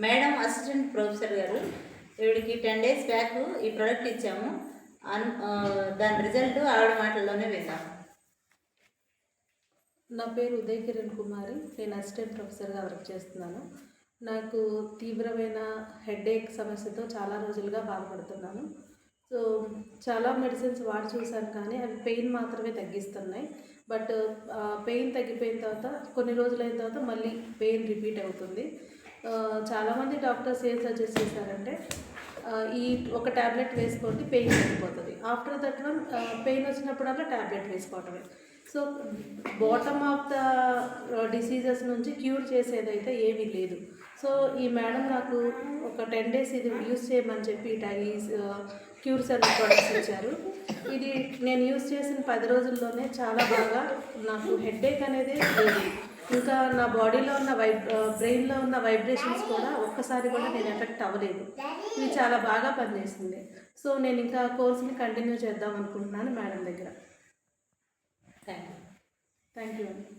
Madam assistant professor గారు ఈవిడికి 10 days back ఈ ప్రోడక్ట్ ఇచ్చాము. దాని రిజల్ట్ ఆవిడ మాటల్లోనే విందాం. నా పేరు ఉదయ్ కిరణ్ కుమారి. నేను అసిస్టెంట్ ప్రొఫెసర్గా వర్క్ చేస్తున్నాను. నాకు తీవ్రమైన హెడేక్ సమస్యతో చాలా రోజులుగా బాధపడుతున్నాను. సో చాలా మెడిసిన్స్ వాడి చూశాను, కానీ అవి పెయిన్ మాత్రమే తగ్గిస్తున్నాయి. బట్ పెయిన్ తగ్గిపోయిన తర్వాత కొన్ని రోజులైన తర్వాత మళ్ళీ పెయిన్ రిపీట్ అవుతుంది. చాలామంది డాక్టర్స్ ఏం సజెస్ట్ చేశారంటే ఈ ఒక ట్యాబ్లెట్ వేసుకోండి, పెయిన్ తగ్గిపోతుంది. ఆఫ్టర్ దట్ వన్ పెయిన్ వచ్చినప్పుడల్లా ట్యాబ్లెట్ వేసుకోవటమే. So bottom of the diseases నుంచి క్యూర్ చేసేదైతే ఏమీ లేదు. సో ఈ మేడం నాకు ఒక 10 days ఇది యూస్ చేయమని చెప్పి క్యూర్ సెల్ ప్రొడక్ట్స్ ఇచ్చారు. ఇది నేను యూస్ చేసిన 10 రోజుల్లోనే చాలా బాగా నాకు హెడేక్ అనేది లేదు. ఇంకా నా బాడీలో ఉన్న బ్రెయిన్లో ఉన్న వైబ్రేషన్స్ కూడా ఒక్కసారి కూడా నేను ఎఫెక్ట్ అవ్వలేదు. ఇది చాలా బాగా పనిచేస్తుంది. సో నేను ఇంకా కోర్స్ని కంటిన్యూ చేద్దాం అనుకుంటున్నాను మేడం దగ్గర. Thank you. థ్యాంక్ యూ అండి.